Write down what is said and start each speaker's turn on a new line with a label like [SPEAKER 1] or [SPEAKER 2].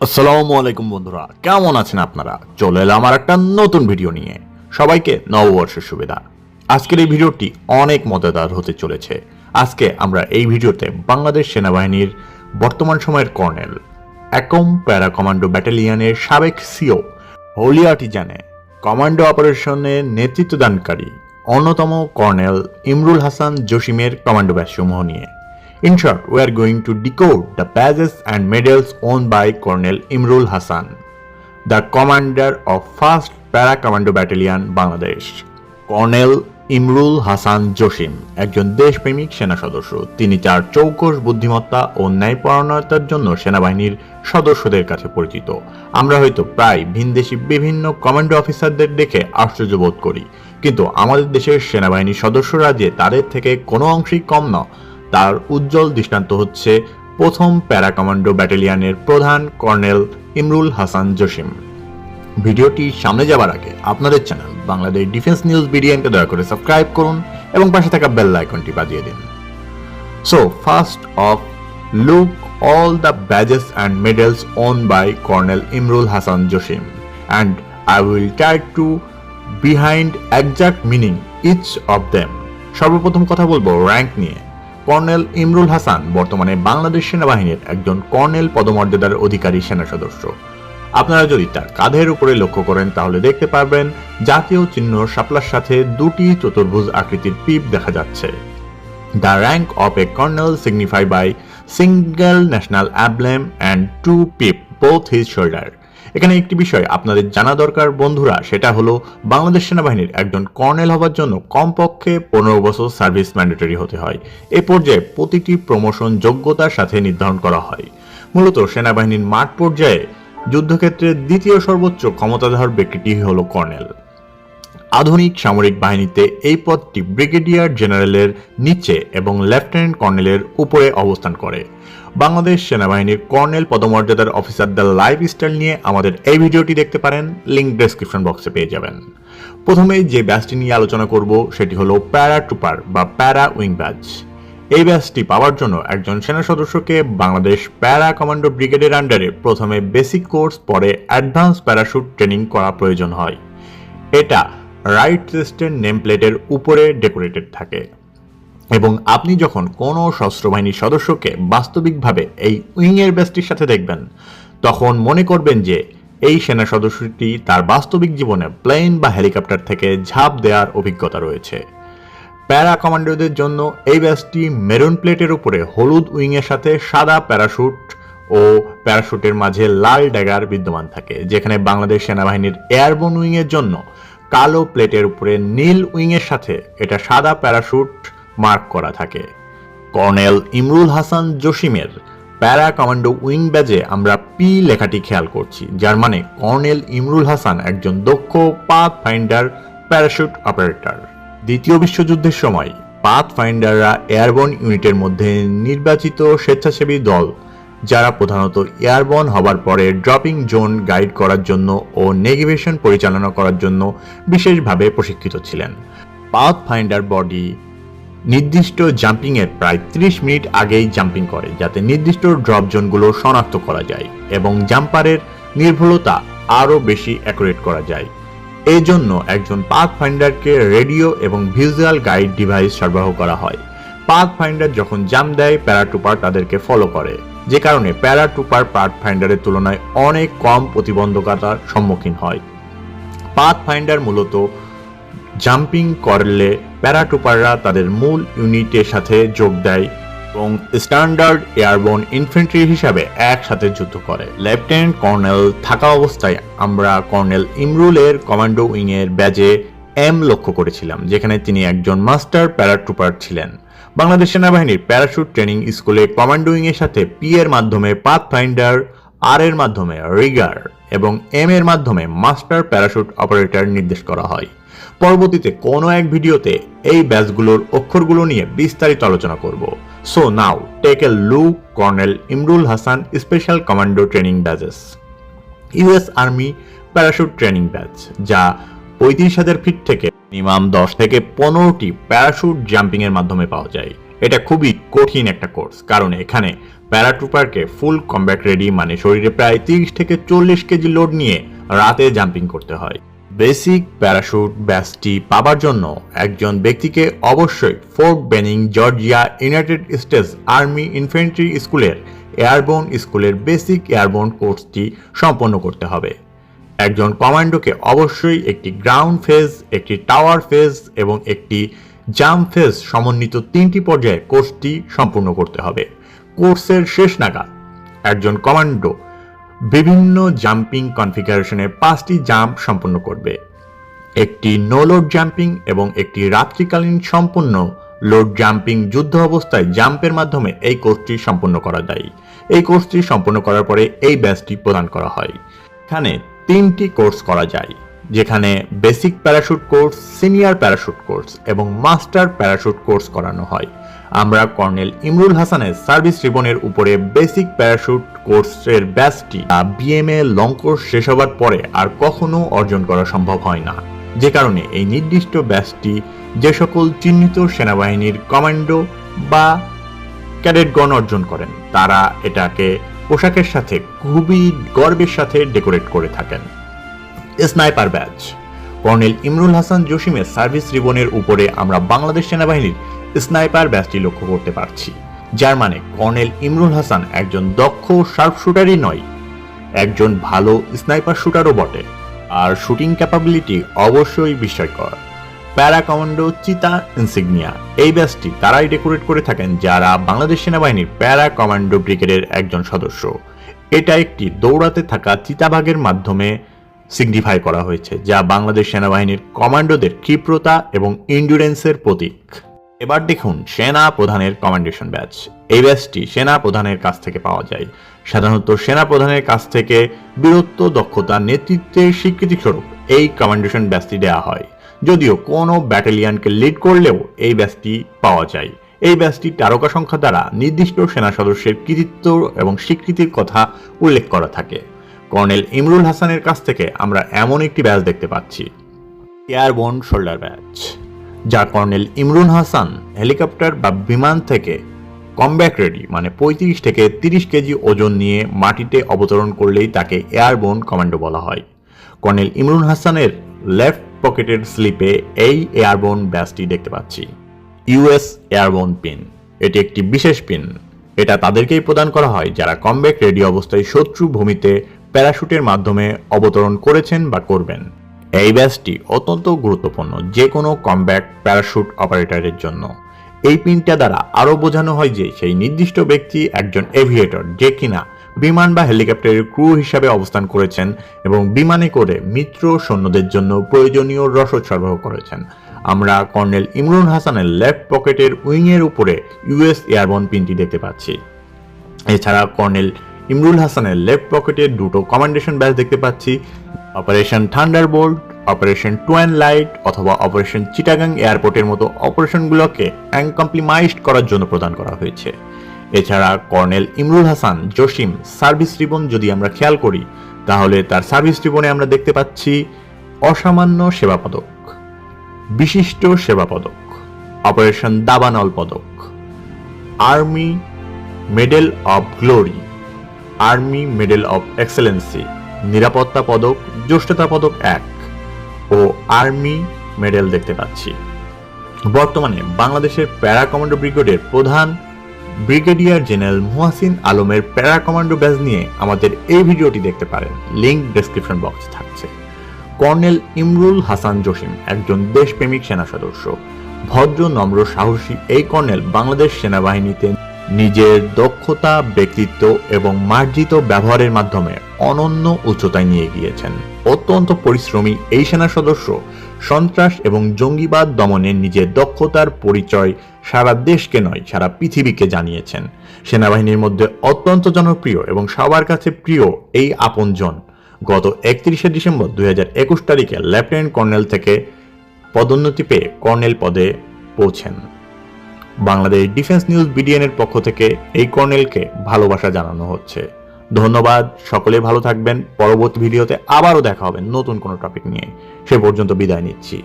[SPEAKER 1] আসসালামু আলাইকুম বন্ধুরা, কেমন আছেন আপনারা? চলে এলাম আমার একটা নতুন ভিডিও নিয়ে। সবাইকে নববর্ষের শুভেচ্ছা। আজকের এই ভিডিওটি অনেক মজাদার হতে চলেছে। আজকে আমরা এই ভিডিওতে বাংলাদেশ সেনাবাহিনীর বর্তমান সময়ের কর্নেল, একম প্যারা কমান্ডো ব্যাটালিয়নের সাবেক সিও, হোলি আর্টিজানে কমান্ডো অপারেশনের নেতৃত্বদানকারী অন্যতম কর্নেল ইমরুল হাসান জসিমের কমান্ডো ব্যাচসমূহ নিয়ে। In short, we are going to decode the badges and medals owned by Colonel Imrul Hassan, the commander of 1st Para Commando Battalion, Bangladesh. Colonel Imrul Hasan Jasim একজন দেশপ্রেমিক সেনা সদস্য। তিনি তার চৌকস বুদ্ধিমত্তা ও ন্যায়পরায়ণতার জন্য সেনাবাহিনীর সদস্যদের কাছে পরিচিত। আমরা হয়তো প্রায় ভিনদেশি বিভিন্ন কমান্ডো অফিসারদের দেখে আশ্চর্য বোধ করি, কিন্তু আমাদের দেশের সেনাবাহিনীর সদস্যরা যে তাদের থেকে কোনো অংশেই কম না, তার উজ্জ্বল দৃষ্টান্ত হচ্ছে প্রথম প্যারা কমান্ডো ব্যাটালিয়নের প্রধান কর্নেল ইমরুল হাসান জসিম। ভিডিওটি সামনে যাবার আগে আপনাদের চ্যানেল বাংলাদেশ ডিফেন্স নিউজ বিডিএনকে দয়া করে সাবস্ক্রাইব করুন এবং পাশে থাকা বেল আইকনটি বাজিয়ে দিন। So first of, look all the badges and medals owned by Colonel Imrul Hassan Joshim, and I will try to behind exact meaning each of them. সর্বপ্রথম কথা বলবো র্যাঙ্ক নিয়ে। কর্নেল ইমরুল হাসান বর্তমানে বাংলাদেশ সেনাবাহিনীর একজন কর্নেল পদমর্যাদার অধিকারী সেনা সদস্য। আপনারা যদি তার কাঁধের উপরে লক্ষ্য করেন তাহলে দেখতে পারবেন জাতীয় চিহ্ন শাপলার সাথে দুটি চতুর্ভুজ আকৃতির পিপ দেখা যাচ্ছে। The rank of a colonel signified by single national emblem and two pip both his shoulder. এখানে একটি বিষয় আপনাদের জানা দরকার বন্ধুরা, সেটা হলো বাংলাদেশ সেনাবাহিনীর একজন কর্নেল হওয়ার জন্য কমপক্ষে 15 বছর সার্ভিস ম্যান্ডেটরি হতে হয়। এই পর্যায়ে প্রতিটি প্রমোশন যোগ্যতার সাথে নির্ধারণ করা হয়। মূলত সেনাবাহিনীর মাঠ পর্যায়ে যুদ্ধক্ষেত্রে দ্বিতীয় সর্বোচ্চ ক্ষমতাধর ব্যক্তিটি হলো কর্নেল। আধুনিক সামরিক বাহিনীতে এই পদটি ব্রিগেডিয়ার জেনারেলের নিচে এবং লেফটেন্যান্ট কর্নেলের উপরে অবস্থান করে। বাংলাদেশ সেনাবাহিনীর কর্নেল পদমর্যাদার অফিসারদের লাইফস্টাইল নিয়ে আমাদের এই ভিডিওটি দেখতে পারেন, লিংক ডেসক্রিপশন বক্সে পেয়ে যাবেন। প্রথমে যে ব্যাচটি নিয়ে আলোচনা করব সেটি হলো প্যারা ট্রুপার বা প্যারা উইং ব্যাচ। এই ব্যাচটি পাওয়ার জন্য একজন সেনা সদস্যকে বাংলাদেশ প্যারা কমান্ডো ব্রিগেডের আন্ডারে প্রথমে বেসিক কোর্স, পরে অ্যাডভান্স প্যারাশুট ট্রেনিং করা প্রয়োজন হয়। এটা রাইট চেস্টের নেম প্লেটের উপরে ডেকোরেটেড থাকে এবং আপনি যখন কোনো সশস্ত্র বাহিনীর সদস্যকে বাস্তবিকভাবে এই উইংয়ের ব্যাচটির সাথে দেখবেন তখন মনে করবেন যে এই সেনা সদস্যটি তার বাস্তবিক জীবনে প্লেন বা হেলিকপ্টার থেকে ঝাঁপ দেওয়ার অভিজ্ঞতা রয়েছে। প্যারা কমান্ডোদের জন্য এই ব্যাচটি মেরুন প্লেটের উপরে হলুদ উইংয়ের সাথে সাদা প্যারাশুট ও প্যারাশুটের মাঝে লাল ড্যাগার বিদ্যমান থাকে, যেখানে বাংলাদেশ সেনাবাহিনীর এয়ারবোন উইংয়ের জন্য কালো প্লেটের উপরে নীল উইংয়ের সাথে এটা সাদা প্যারাশুট মার্ক করা থাকে। Colonel Imrul Hasan জসিমের para commando wing ব্যাজে আমরা পি লেখাটি খেয়াল করছি, যার মানে কর্নেল ইমরুল হাসান একজন দক্ষ পাথ ফাইন্ডার প্যারাশুট অপারেটর। দ্বিতীয় বিশ্বযুদ্ধের সময় পাথ ফাইন্ডাররা এয়ারবোন ইউনিটের মধ্যে নির্বাচিত স্বেচ্ছাসেবী দল, যারা প্রধানত এয়ারবর্ন হবার পরে ড্রপিং জোন গাইড করার জন্য ও নেভিগেশন পরিচালনা করার জন্য বিশেষভাবে প্রশিক্ষিত ছিলেন। পাথ ফাইন্ডার বডি নির্দিষ্ট জাম্পিংয়ের প্রায় 30 মিনিট আগেই জাম্পিং করে, যাতে নির্দিষ্ট ড্রপ জোনগুলো শনাক্ত করা যায় এবং জাম্পারের নির্ভুলতা আরও বেশি অ্যাকুরেট করা যায়। এই জন্য একজন পাথ ফাইন্ডারকে রেডিও এবং ভিজুয়াল গাইড ডিভাইস সরবরাহ করা হয়। পাথ ফাইন্ডার যখন জাম্প দেয়, প্যারাট্রুপার তাদেরকে ফলো করে, যে কারণে প্যারাট্রুপার পাথ ফাইন্ডারের তুলনায় অনেক কম প্রতিবন্ধকতার সম্মুখীন হয়। পাথ ফাইন্ডার মূলত জাম্পিং করলে প্যারাট্রুপাররা তাদের মূল ইউনিটের সাথে যোগ দেয় এবং স্ট্যান্ডার্ড এয়ারবোর্ন ইনফ্যান্ট্রি হিসাবে একসাথে যুদ্ধ করে। লেফটেন্যান্ট কর্নেল থাকা অবস্থায় আমরা কর্নেল ইমরুলের কমান্ডো উইংয়ের ব্যাজে এম লক্ষ্য করেছিলাম, যেখানে তিনি একজন মাস্টার প্যারাট্রুপার ছিলেন। বাংলাদেশ সেনাবাহিনীর প্যারাশুট ট্রেনিং স্কুলে কমান্ডো উইংয়ের সাথে পি এর মাধ্যমে পাথ ফাইন্ডার, আর এর মাধ্যমে রিগার এবং এম এর মাধ্যমে মাস্টার প্যারাশুট অপারেটর নির্দেশ করা হয়। পরবর্তীতে কোনো এক ভিডিওতে এই ব্যাচগুলোর অক্ষরগুলো নিয়ে বিস্তারিত আলোচনা করব। So now take a look colonel Imrul Hasan special commando training badges. US army parachute training badge, যা 35,000 ফিট থেকে মিনিমাম 10 থেকে 15টি প্যারাশুট জাম্পিং এর মাধ্যমে পাওয়া যায়। এটা খুবই কঠিন একটা কোর্স, কারণ এখানে প্যারাট্রুপারকে ফুল কমব্যাট রেডি মানে শরীরে প্রায় 30 থেকে 40 কেজি লোড নিয়ে রাতে জাম্পিং করতে হয়। বেসিক প্যারাশুট ব্যাচটি পাবার জন্য একজন ব্যক্তিকে অবশ্যই fort benign Georgia United states army infantry স্কুলের এয়ারবোর্ন স্কুলের বেসিক এয়ারবোর্ন কোর্সটি সম্পন্ন করতে হবে। একজন কমান্ডোকে অবশ্যই একটি গ্রাউন্ড ফেজ, একটি টাওয়ার ফেজ এবং একটি জাম্প ফেজ সমন্বিত 3টি পর্যায়ে কোর্সটি সম্পূর্ণ করতে হবে। কোর্সের শেষ নাগাদ একজন কমান্ডো বিভিন্ন জাম্পিং কনফিগারেশনে 5টি জাম্প সম্পন্ন করবে। একটি নো লোড জাম্পিং এবং একটি রাত্রিকালীন সম্পূর্ণ লোড জাম্পিং যুদ্ধ অবস্থায় জাম্পের মাধ্যমে এই কোর্সটি সম্পন্ন করা যায়। এই কোর্সটি সম্পন্ন করার পরে এই ব্যাচটি প্রদান করা হয়। এখানে 3টি কোর্স করা যায়, যেখানে basic parachute course, senior parachute course এবং মাস্টার প্যারাশুট কোর্স করানো হয়। আমরা কর্নেল ইমরুল হাসানের সার্ভিস রিবনের উপরে বেসিক প্যারাশুট কোর্সের ব্যাচটি বিএমএ লং কোর্স শেষ হবার পরে আর কখনো অর্জন করা সম্ভব হয় না, যে কারণে এই নির্দিষ্ট ব্যাচটি যে সকল চিহ্নিত সেনাবাহিনীর কমান্ডো বা ক্যাডেটগণ অর্জন করেন তারা এটাকে পোশাকের সাথে খুবই গর্বের সাথে ডেকোরেট করে থাকেন। Sniper badge colonel Imrul Hasan জসিমের সার্ভিস রিবনের উপরে আমরা বাংলাদেশ সেনাবাহিনীর স্নাইপার ব্যাচটি লক্ষ্য করতে পারছি, যার মানে কর্নেল ইমরুল হাসান একজন দক্ষ শার্প শুটারই নয়, একজন ভালো স্নাইপার শুটারও বটে। আর শুটিং ক্যাপাবিলিটি অবশ্যই বিস্ময়কর। প্যারা কমান্ডো চিতা ইনসিগনিয়া এই ব্যাচটি তারাই ডেকোরেট করে থাকেন যারা বাংলাদেশ সেনাবাহিনীর প্যারা কমান্ডো ব্রিগেডের একজন সদস্য। এটা একটি দৌড়াতে থাকা চিতাবাঘের মাধ্যমে সিগনিফাই করা হয়েছে, যা বাংলাদেশ সেনাবাহিনীর কমান্ডোদের ক্ষিপ্রতা এবং ইন্ডুরেন্সের প্রতীক। এবার দেখুন সেনা প্রধানের কমান্ডেশন ব্যাচ। এই ব্যাচটি সেনা প্রধানের কাছ থেকে পাওয়া যায়। সাধারণত সেনা প্রধানের কাছ থেকে বীরত্ব, দক্ষতা, নেতৃত্বের স্বীকৃতিস্বরূপ এই কমান্ডেশন ব্যাচটি দেওয়া হয়। যদিও কোনো ব্যাটালিয়নকে লিড করলেও এই ব্যাচটি পাওয়া যায়। এই ব্যাচটি তারকা সংখ্যা দ্বারা নির্দিষ্ট সেনা সদস্যের কৃতিত্ব এবং স্বীকৃতির কথা উল্লেখ করা থাকে। কর্নেল ইমরুল হাসানের কাছ থেকে আমরা এমন একটি ব্যাচ দেখতে পাচ্ছি, এয়ারবোর্ন শোল্ডার ব্যাচ, যা কর্নেল ইমরুল হাসান হেলিকপ্টার বা বিমান থেকে কমব্যাট রেডি মানে 35 থেকে 30 কেজি ওজন নিয়ে মাটিতে অবতরণ করলেই তাকে এয়ারবোর্ন কমান্ডো বলা হয়। কর্নেল ইমরুল হাসানের লেফট পকেটের স্লিপে এই এয়ারবোর্ন ব্যাচটি দেখতে পাচ্ছি। ইউএস এয়ারবোর্ন পিন, এটি একটি বিশেষ পিন। এটা তাদেরকেই প্রদান করা হয় যারা কমব্যাট রেডি অবস্থায় শত্রু ভূমিতে প্যারাশুটের মাধ্যমে অবতরণ করেছেন বা করবেন। এই ব্যাচটি অত্যন্ত গুরুত্বপূর্ণ যে কোনো কমব্যাট প্যারাশুট অপারেটরের জন্য। এই পিনটা দ্বারা আরও বোঝানো হয় যে সেই নির্দিষ্ট ব্যক্তি একজন এভিয়েটর, যে কিনা বিমান বা হেলিকপ্টারের ক্রু হিসাবে অবস্থান করেছেন এবং বিমানে করে মিত্র সৈন্যদের জন্য প্রয়োজনীয় রসদ সরবরাহ করেছেন। আমরা কর্নেল ইমরুল হাসানের লেফট পকেটের উইংয়ের উপরে ইউএস এয়ারবোর্ন পিনটি দেখতে পাচ্ছি। এছাড়া কর্নেল ইমরুল হাসানের লেফট পকেটে দুটো কমান্ডেশন ব্যাচ দেখতে পাচ্ছি। Operation thunderbolt, operation twilight অথবা অপারেশন চিটাগাং এয়ারপোর্টের মতো অপারেশনগুলোকে অ্যাকমপ্লিমাইজড করার জন্য প্রদান করা হয়েছে। এছাড়া colonel Imrul Hasan Jasim service ribbon যদি আমরা খেয়াল করি তাহলে তার সার্ভিস রিবনে আমরা দেখতে পাচ্ছি অসামান্য সেবা পদক, বিশিষ্ট সেবা পদক, অপারেশন দাবানল পদক, army medal of glory, army medal of Excellency, নিরাপত্তা পদক, জ্যেষ্ঠতা পদক 1 ও আর্মি মেডেল দেখতে পাচ্ছি। বর্তমানে বাংলাদেশের প্যারা কমান্ডো ব্রিগেডের প্রধান ব্রিগেডিয়ার জেনারেল মুহাসিন আলমের প্যারা কমান্ডো ব্যাচ নিয়ে আমাদের এই ভিডিওটি দেখতে পারেন, লিংক ডেসক্রিপশন বক্সে থাকছে। কর্নেল ইমরুল হাসান জসিম একজন দেশপ্রেমিক সেনা সদস্য। ভদ্র, নম্র, সাহসী এই কর্নেল বাংলাদেশ সেনাবাহিনীতে নিজের দক্ষতা, ব্যক্তিত্ব এবং মার্জিত ব্যবহারের মাধ্যমে অনন্য উচ্চতায় নিয়ে গিয়েছেন। অত্যন্ত পরিশ্রমী এই সেনা সদস্য সন্ত্রাস এবং জঙ্গিবাদ দমনে নিজের দক্ষতার পরিচয় সারা দেশকে নয় সারা পৃথিবীকে জানিয়েছেন। সেনাবাহিনীর মধ্যে অত্যন্ত জনপ্রিয় এবং সবার কাছে প্রিয় এই আপনজন গত 31শে ডিসেম্বর 2021 তারিখে লেফটেন্যান্ট কর্নেল থেকে পদোন্নতি পেয়ে কর্নেল পদে পৌঁছেন। বাংলাদেশ ডিফেন্স নিউজ বিডিএন এর পক্ষ থেকে এই কর্নেলকে ভালোবাসা জানানো হচ্ছে। ধন্যবাদ, সকলে ভালো থাকবেন। পরবর্তী ভিডিওতে আবারও দেখা হবে নতুন কোনো টপিক নিয়ে। সে পর্যন্ত বিদায় নিচ্ছি।